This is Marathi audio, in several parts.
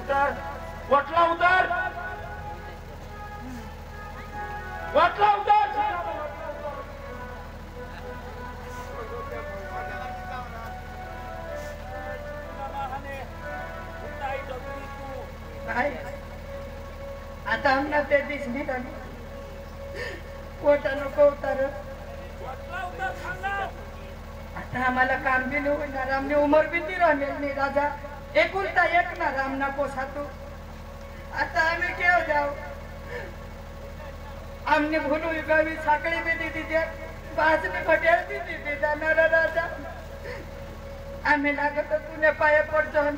उतर वटला उतर वटला उतर आता आमना ते दिसली नाही पोटा नको उतार आता आम्हाला काम बी नाही होणार आमने उमर बी ती राहणार नाही राजा एकुलता एक ना रामना पोसा तू आता आम्ही केव जाऊ आमने भूलू गावी साखळी be the they बाजनी घट्याळ be the जाणार राजा आम्ही लागत तुने पाया पडतो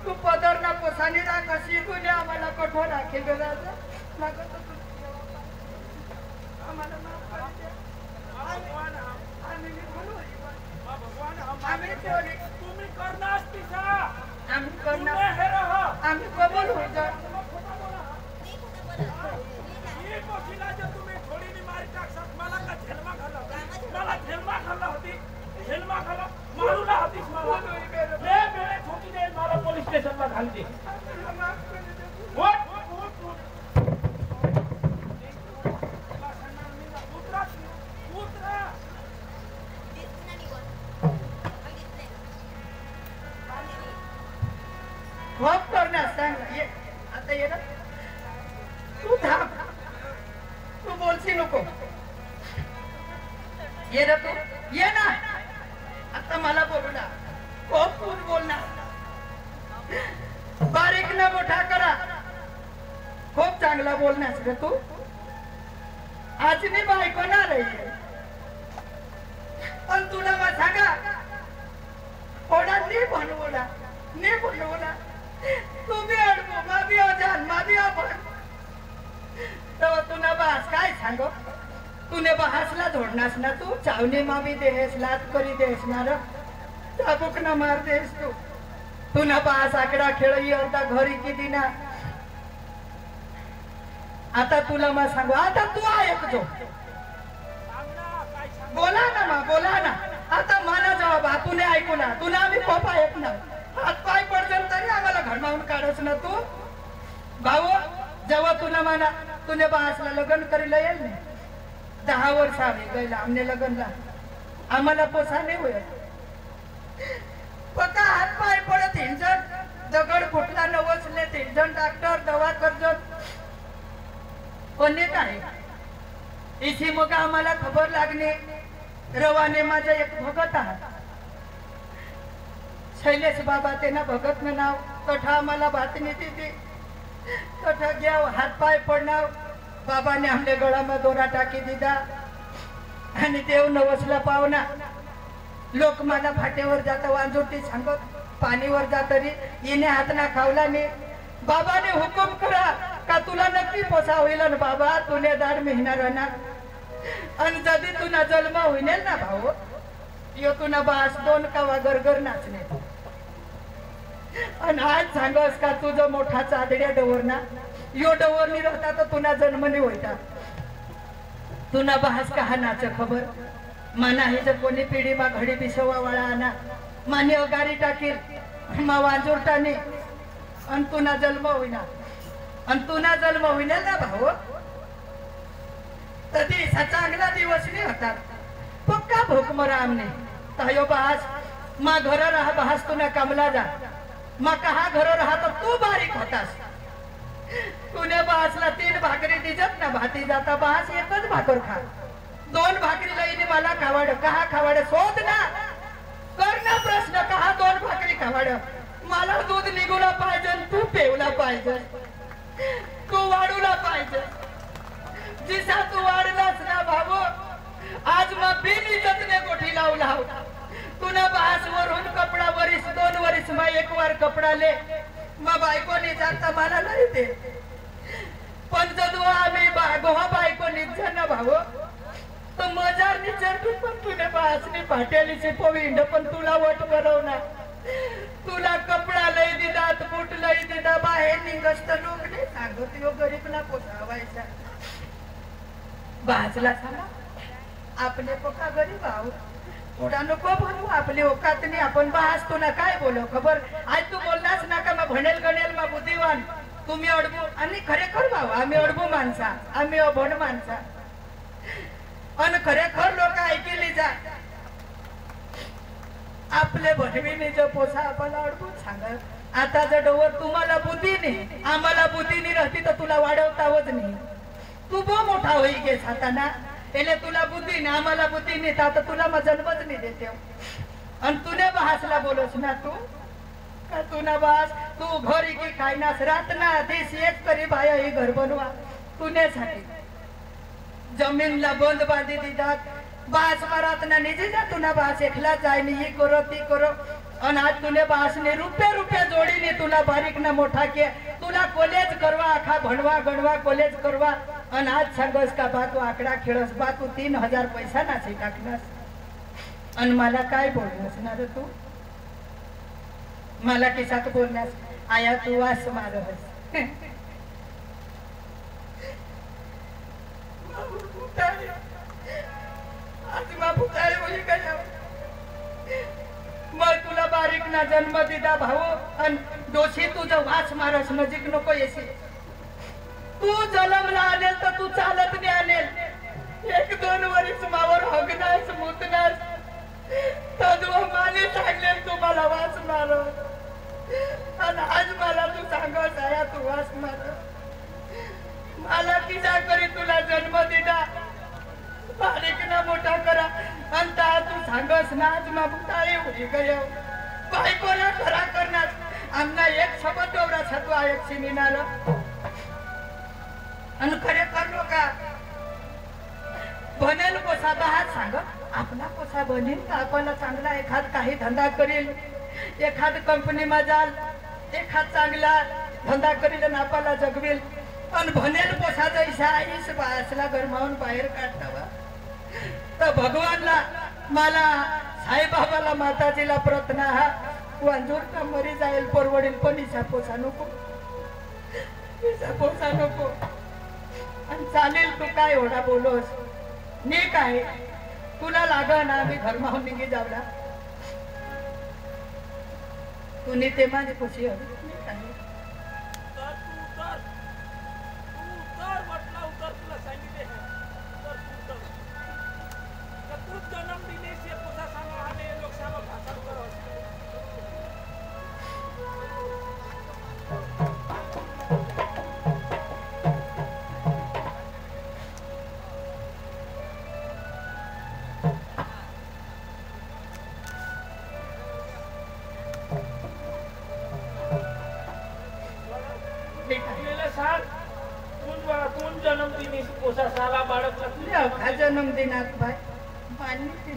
तू पदर ना पोसानी ना कशी तुने आम्हाला कठोर राखेल राजा लागत आम्हाला माफ कर दे आम्ही तुम्ही करणार पिसा आम्ही करणार आम्ही कबूल हो जा तुम्ही थोडी मारी टाकसात मला का झेलमा खाल्ला मला झेलमा खाल्ला होती झेलमा खाल्ला मारूला होतीस मला वेळे छोटी दे मला पोलीस स्टेशनला घालते खूप करणार सांग ये आता ये ना तू थांब तू बोलशी नको ये ना तू ये ना आता मला बोलू ना खूप खूप बोलणार बारीक ना मोठा करा खूप चांगला बोलण्यास रे तू आज मी बायको ना रही पण तुला मग सांगा थोडा नी बनवला तुम्ही अडकू माबी अजान माबी आपण तेव्हा तुला बास काय सांगो तुने बहासला धोडनास ना तू चावणी माबी देस लात करी देस ना चाबूक ना मार देस तू ना बास आकडा खेळी होता घरी किती ना आता तुला मग सांगू आता तू ऐकतो बोला ना मा बोला ना आता मला जवाब तुने ऐकू ना तुला आम्ही खूप ऐक ना हात पाय पडजन तरी आम्हाला घडमावून काढच ना तू भाऊ जेव्हा तुला म्हणा तुने बासला लग्न करीला येईल ना 10 वर्ष आम्ही गयला आमने लग्नला आम्हाला पोसा नाही होईल पक्का हात पाय पडत हिंजण दगड फुटला नवसले हिंजण डॉक्टर दवा करजन कोणी काय इसी मग आम्हाला खबर लागणे रवाने माझा एक भगत आहात शैलेश बाबा तेना भगत न नाव तठा आम्हाला बातमी दिली तठा घ्या हात पाय पडणार बाबाने आमले गळाમાં दोरा टाकी दिदा आणि देव नवसला पावना लोक मला फाटेवर जाता वांजोटी सांगत पाणीवर जातरी येणे हात ना खावला ने बाबाने हुकुम करा का तुला नक्की पोसा होईल न बाबा तुने दाड महिना राहणार आणि जदी तुना जन्म होईल ना भाऊ यो तुना बास 2 कावा गरगर नाचणे आणि आज सांगस का तुझं मोठा चादड्या डवर ना यो डवर नि राहता तर तुना जन्म नाही होता तुना बास कहा नाच खबर माना हे जर कोणी पिढी मा घडी बिसवा वाळा आना माने अगारी टाकील मा वांजोरटाने आणि तुना जन्म होईना आणि तुना जन्म होईना ना भाऊ तरी चांगला दिवस नाही होता पक्का भूक मरा आमने तायो बास मा घर रहा बास तुना कमला जा मा कहा घर रहा तो तू बारीक होतास तुने बासला 3 भाकरी दिजत ना भाती जाता बास एकच भाकर खा 2 भाकरी लईने मला खावाड कहा खावाड शोध ना कर ना प्रश्न कहा 2 भाकरी खावाड मला दूध निघूला पाहिजे तू पेवला पाहिजे तू वाढूला पाहिजे जिसा तू वाढलास ना भाऊ आज मग बिनइज्जतने गोठी लावू लाव तुला बास वरून कपडा वरीस 2 वरीस मा 1 वार कपडा ले मा बायको ने जाता मला नाही दे पण जदू आम्ही गोहा बायको निघ ना भाऊ तो मजार निचरतू पण तुने बासनी पाटेली चिपविंड पण तुला वट करवना तुला कपडा लई दिदात बूट लई दिदा बाहेर निघस्त लोक नाही सांगत यो गरीबला पोसावायचा बाजला सांगा आपले पोका गरीब आहोत थोडा नको बोलू आपली औकात नाही आपण बास तुला काय बोलो खबर आज तू बोललास ना का मग भनेल गणेल तुम्ही अडबू आणि खरेखर भाऊ आम्ही अडबू माणसा आम्ही अभण माणसा आणि खरेखर लोक ऐकली जा आपले बनविणीचं पोसा आपल्याला अडबून सांगत आता जर डोवर तुम्हाला बुद्धी नाही आम्हाला बुद्धी नाही राहती तर तुला वाढवतावच नाही तू बो मोठा होई गे साताना एले तुला बुद्धी नाही आम्हाला बुद्धी नाही तर आता तुला मग जन्मच नाही देते आणि तुने बहासला बोलोस ना तू का तू ना बास तू घरी की खायनास रात ना दिस एक करी भाया ही घर बनवा तूने सांगितलं जमीनला बंद बांधी दितात बास मारात ना निजे जा तुना बास एकला जाय नी ही करो ती करो आणि आज तुने बास ने रुपये रुपये जोडीने तुला बारीक ना मोठा के तुला कॉलेज करवा आखा भणवा गणवा कॉलेज करवा आणि आज सांगस का बा तू आकडा खेळस बा तू 3000 पैसा नाची टाकलास आणि मला काय बोललास ना रे तू मला किसात बोलण्यास आया तू वास मारस मग तुला बारीक ना जन्म दिदा भाऊ आणि दोषी तुझं वास मारस नजीक नको येशी तू जन्मला आणेल तर तू चालत नाही आणेल 1-2 वर्ष मावर हगनास मुतनास तद्व माने सांगले तुम्हाला वास मार आणि आज मला तू सांगत आया तू वास मार मला किजा करी तुला जन्म दिला बारीक ना मोठा करा आणि तू सांगस ना आज मा बुताळी उडी गयो बायकोला खरा करणार आमना एक शब्द एवढा छतवा एक सिमिनार आणि खरे करलो का बनेल कोसा बाहेर सांग आपला कोसा बनेल का आपल्याला चांगला एखाद काही धंदा करील एखाद कंपनी मा जाल एखाद चांगला धंदा करील आणि आपल्याला जगवेल पण बनेल कोसा जैसा आईस बासला गरमावून बाहेर काढतावा तर भगवानला मला साईबाबाला माताजीला प्रतना हा वांजूर का मरी जाईल परवडील पण इसा पोसा नको आणि चालेल तू काय एवढा बोलोस नीक आहे तुला लागा ना आम्ही घरमाहून निघी जावला तू ते माझी खुशी हवी जन्मदिनात भाई मान्य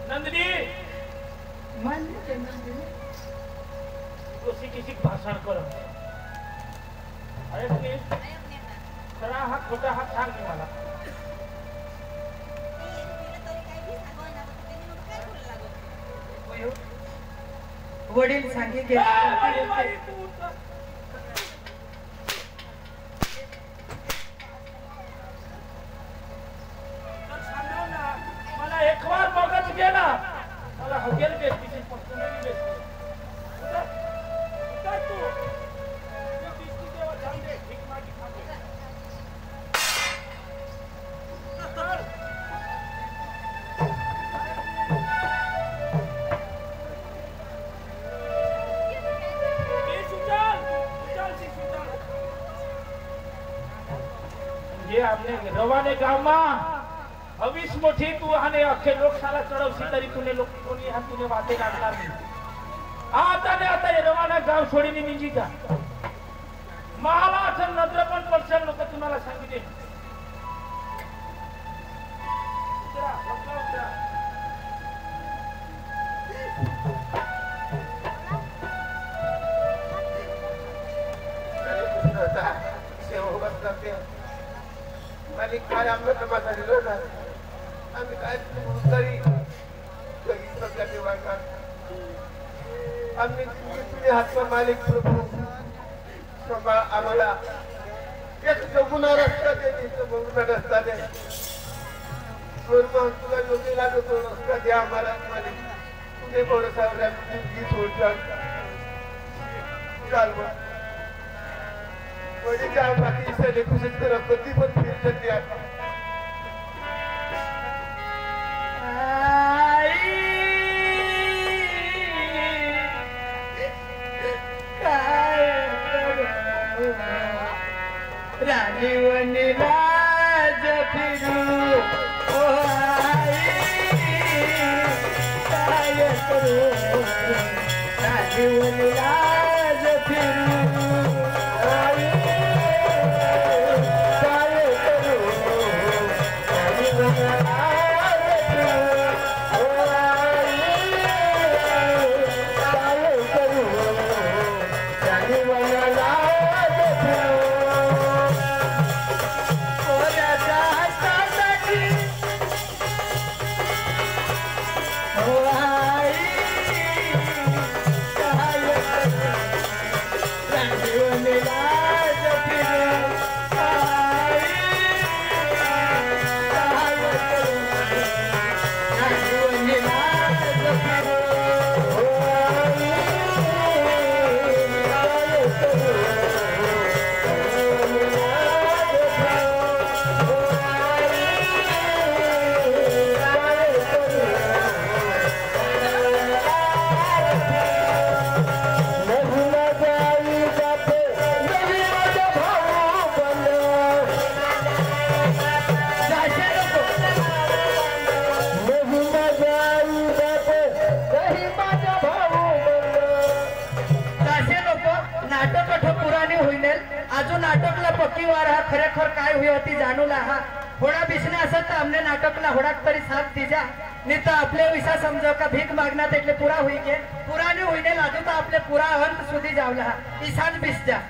नंदिनी मान्य नंदिनी किसी भाषण करो अरे प्लीज खरा हा खोटा हा सांग मला वडील सांगितले रवाने गावमा अवीस मोठी तू आणि अख्खे लोकशाला चढवशी तरी तुने लोक कोणी हा तुने वाटे लागणार नाही आता ने आता रवाना गाव सोडीने निघी जा मला असं नजर पण पडशाल नको तुम्हाला सांगितले मालिक काय आम्हाला तपासा दिलो ना आम्ही काय तरी आम्ही तुझे हात मालिक प्रभू सांभाळ आम्हाला एक जगुना रस्ता दे बघुना रस्ता दे तुला योग्य लागतो रस्ता द्या आम्हाला मालिक तुझे भरोसा सोडला चाल बड़ी जा बाकी से देखो से तेरा पति पर फिर चली आता राजीवनी लाज फिरू ओ आई काय करू राजीवनी लाज फिरू आई काय करू राजीवनी लाज फिरू ओ आई काय करू राजीवनी लाज फिरू आजू नाटकला पक्की वार हा खरेखर काय हुई होती जानूला हा होडा बिसने असत हमने नाटकला होडाक तरी साथ दीजा नहीं तो अपने विसा समझो का भीख मागना तेटले पूरा हुई के पूरा नहीं हुई ने लादू तो अपने पूरा अंत सुधी जावला ईशान बिस जा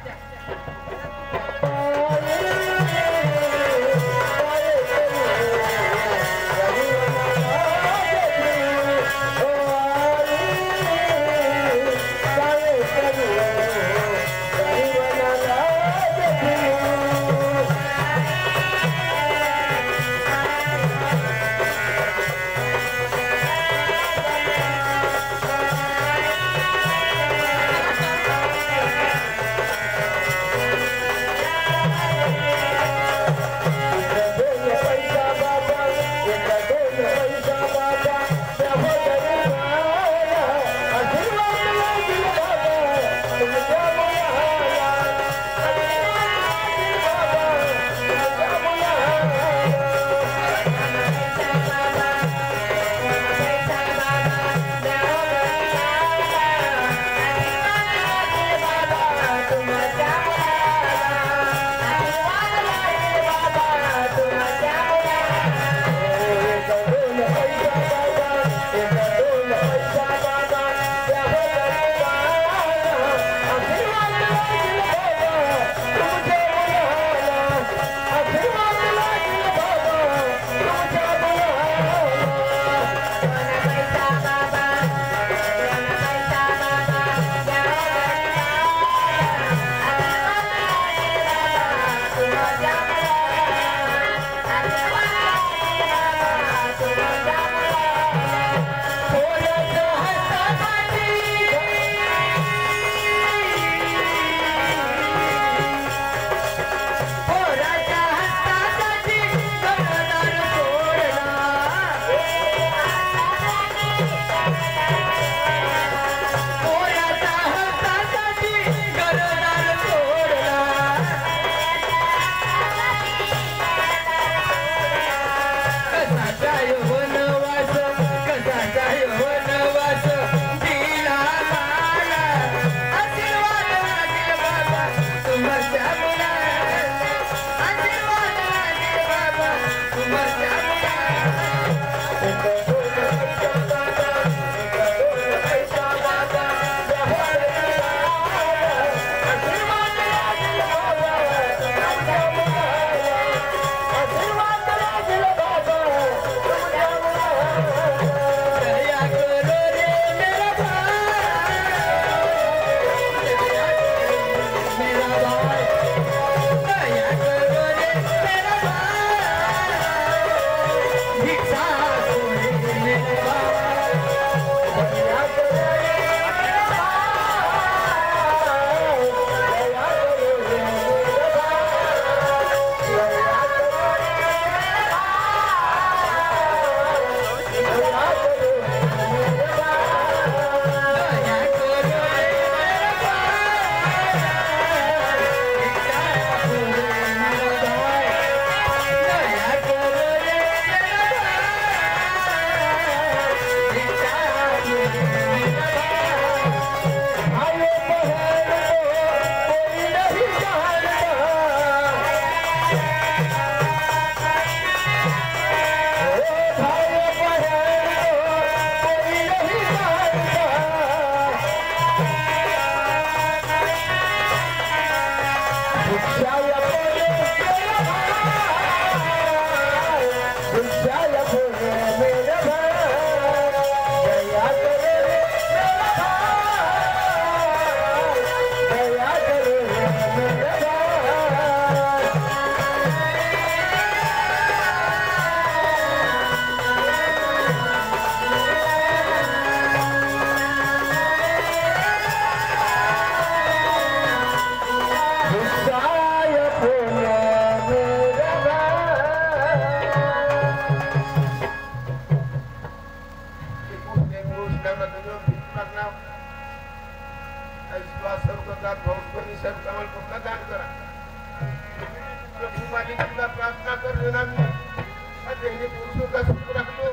प्रार्थना कर देना मैं पुरुषों का सुख रख लो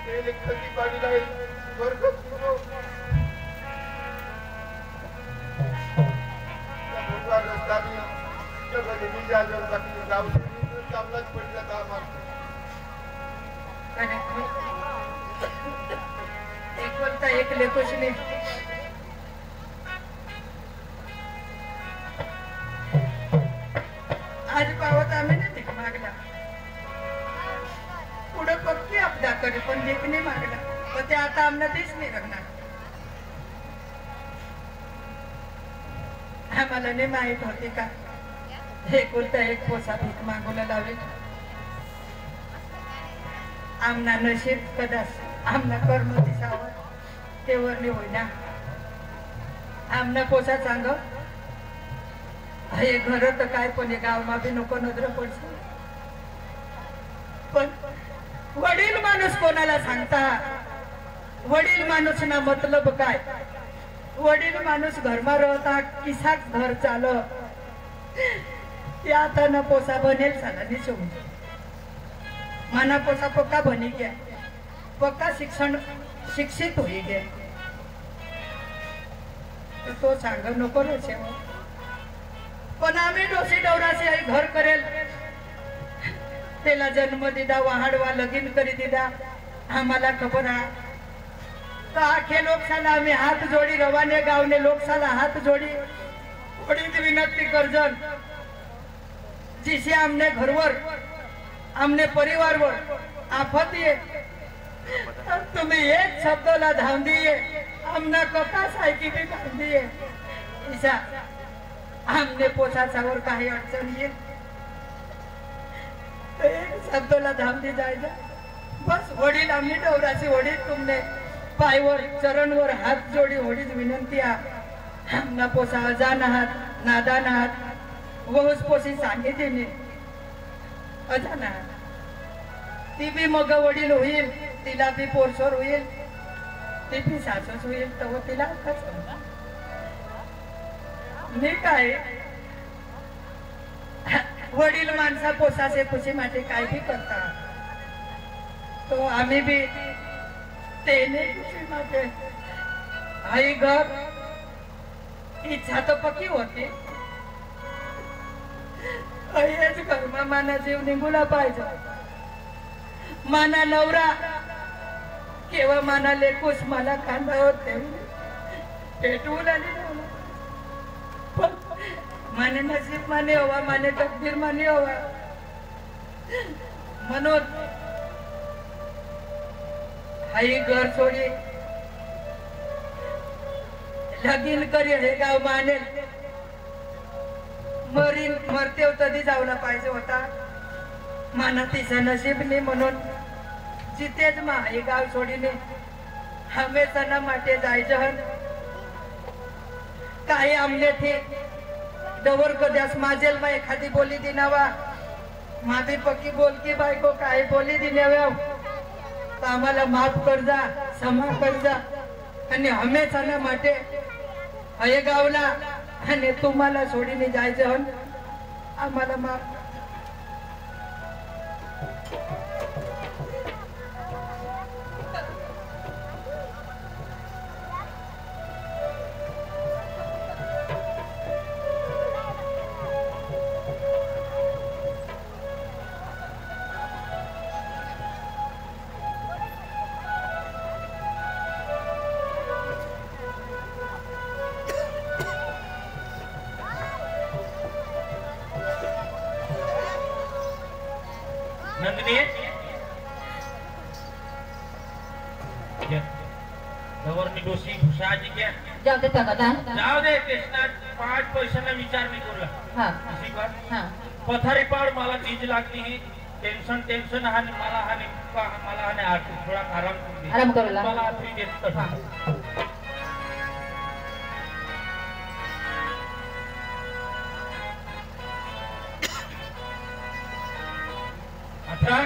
खेती बाड़ी रहे स्वर्ग भगवान रस्ता भी जगह निजा जन बाकी गाव कामलाच पडला का मारतो एक बोलता एक लेकोच ने आज पावत आम्ही ना भीक मागला पुढे पक्की अपदा करे पण भीक नाही मागला तर ते आता आमना तेच नाही लागणार आम्हाला नाही माहित होते का हे कोणता एक पोसा भीक मागूला लावेल आमना नशीब कदाच आमना कर्म दिसावर तेवर नाही होईना आमना पोसा सांग हे घर तर काय पण गावमा बी नको नजर पडছে पण वडील माणूस कोणाला सांगता वडील माणूस ना मतलब काय वडील माणूस घरमा रहता किसाच घर चाल ते आता न पोसा बनेल साला निशोग माना पोसा पक्का बनी गया पक्का शिक्षण शिक्षित होई गया तो सांग नको रे शेव पण आम्ही डोसी डवराशी आई घर करेल त्याला जन्म दिदा वाहाडवा लगीन करी दिदा आम्हाला खबर आहे तर आखे लोकशाला आम्ही हात जोडी रवाने गावने लोकशाला हात जोडी थोडीच विनंती करजन जिसे आमने घरवर आमने परिवारवर आफत ये तुम्ही एक शब्दला धाम दिए आमना कथा सायकी भी धाम दिए ईशा आमने पोसाच्यावर काही अडचण येईल एक शब्दला धाम दी जायचा बस वडील आम्ही डवराची वडील तुमने पायवर चरणवर हात जोडी वडील विनंती आमना पोसा अजान आहात नादान आहात वहुस पोसी सांगितली अजान आहात ती बी मग वडील होईल तिला बी पोरसोर होईल ती बी सासूस होईल तर तिला कसं मी काय वडील माणसा पोसाचे खुशी માટે काय भी करता तो आम्ही भी तेने खुशी માટે आई घर इच्छा तो पक्की होती हेच घरमा माना जीव निघूला पाहिजे माना नवरा केव्हा माना लेकूस मला कांदा होते पेटवून आली माने नसीब माने हवा माने तकदीर माने हवा म्हणून आई घर सोडी लगीन करी हे गाव मानेल मरीन मरते तरी जावला पाहिजे होता माना तिचा नसीब नाही म्हणून जितेच मा हे गाव सोडीने हमेशा माटे जायचं काही आमले थे डवर कद्यास माजेल मा एखादी बोली दिनावा मादी पक्की बोलकी बायको काही बोली दिनाव्या तर आम्हाला माफ करजा क्षमा करजा आणि हमेशा माटे हे गावला आणि तुम्हाला सोडीने जायचं आम्हाला माफ करता का ना जाऊ दे कृष्णा 5 पैशांना विचार नाही करूया हा अशी कर हा पथारी पाड मला नीज लागली ही टेन्शन हानी मला हानी मला हानी आठ थोडा आराम करू दे आराम करूला मला आधी देत हा आता